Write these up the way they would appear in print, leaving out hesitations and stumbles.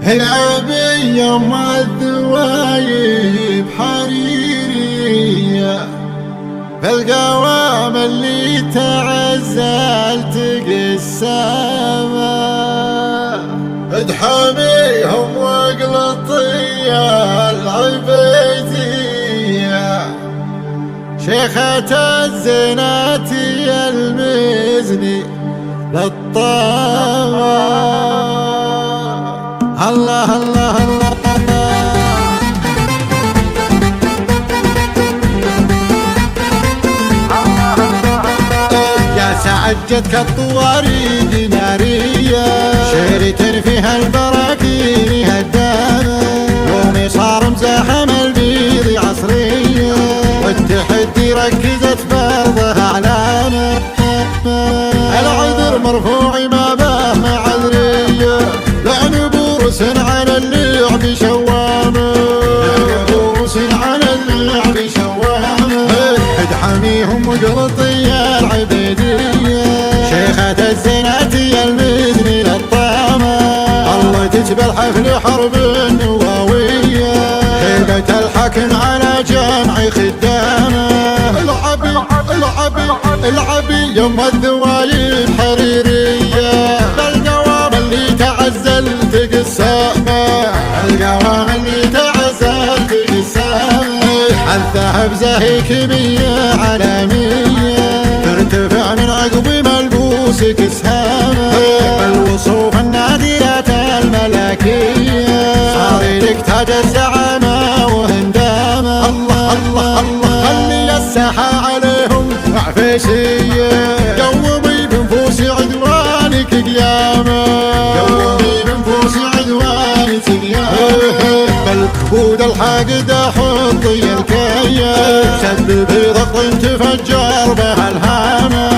العبي يوم الذوايب حريرية فالقوام اللي تعزلت قسامة ادحميهم واقلطية العبيدية شيخة الزناتي المزني للطامة الله الله الله يا سعجتك الطواريق نارية شريت فيها البراكين هدامة يومي صار مزاحم البيض عصرية والتحدي ركزت فرضها علامة العذر مرفوع ما به معذرية لعن بورس على اللعب شوامة بورس على اللعب شوامة ادحميهم وقلطية العبيدية شيخة الزناتي المزني للطامة الله تجبى الحفل حرب النواوية هيبة الحكم على جمع خدامة العبي العبي العبي يوم الذوايب حريرية القوام اللي تعزلت قسامة القوام اللي تعزلت قسامة الذهب زاهي كمية عالمية ترتفع من عقب ملبوس كسامة الوصوف النادرة الملكية صار لك تاج الزعامة وهندامة الله الله الله خلي الساحة عليهم عفيشية قومي بنفوس عدوانك قيامة قومي بنفوس عدوانك قيامة بالكبود الحاقدة حطي الكيف سببي ضغط تفجر بها الهامة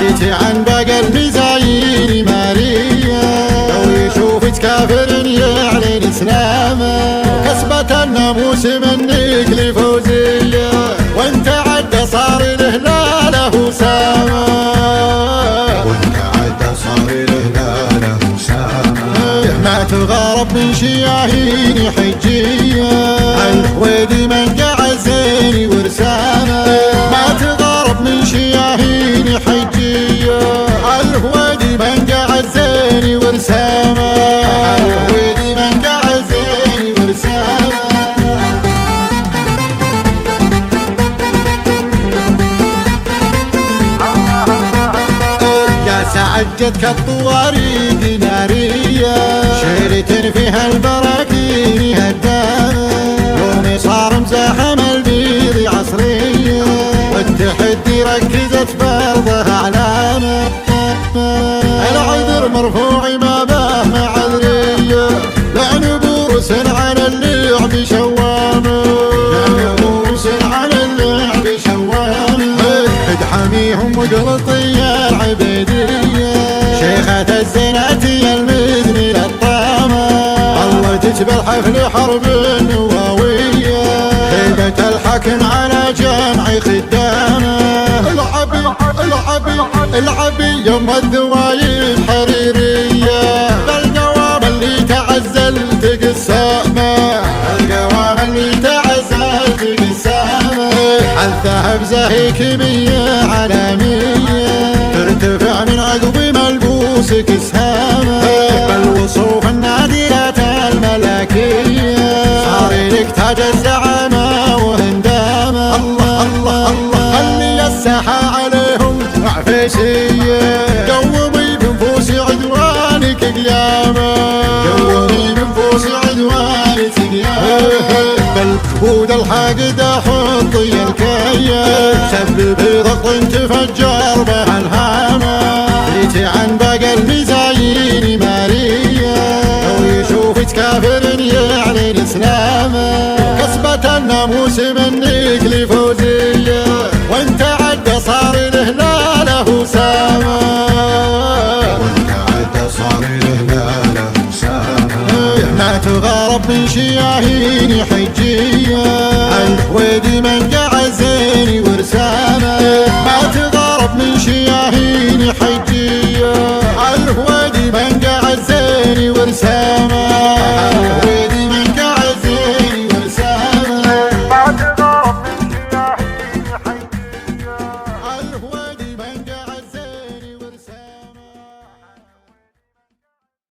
بيتي عن باقي المزايين مارية لو يشوفك كافر يعلن اسلامه كسبة الناموس منك لفوزية وانت عد صار له لا له سامة وانت عد صار له لا له سامة ما تغارب من شياهين حجية الحويدي من قاع زيني ورسامة ما تغارب من شياهين حجية الحويدي من قاع زيني ورسامة الحويدي من قاع زيني ورسامة سعجتك الطواريق نارية شريت فيها البراكين هدامة يومي صار مزاحم البيض عصرية والتحدي ركزت فرضها علامة العذر مرفوع ما به معذرية لعن بورس على اللعب شوامة لعن بورس على اللعب شوامة ادحميهم وقلطية العبيدية شيخة الزناتي المزني للطامة الله تجبى الحفل حرب النواوية هيبة الحكم على جمع خدامة العبي العبي العبي يوم الذوايب حريرية القوام اللي تعزلت قسامة القوام اللي تعزلت قسامة الذهب زاهي كمية عالمية ترتفع من عقب ملبوس كسامة بالوصوف النادرة الملكية صار لك تاج الزعامة وهندامة الله الله الله خلي الساحة عليهم عفيشية قومي بنفوس عدوانك قيامة قومي بنفوس عدوانك قيامة بالكبود الحاقدة حطي الكيف سببي ضغط تفجر بها الهامة بيتي عن باقي المزايين مارية لو يشوفك كافر يعلن اسلامه كسبة الناموس منك لفوزية وانت عد صار له لا له سامة وانت عد صار له لا له سامة ما تغارب من شياهين حجية الحويدي من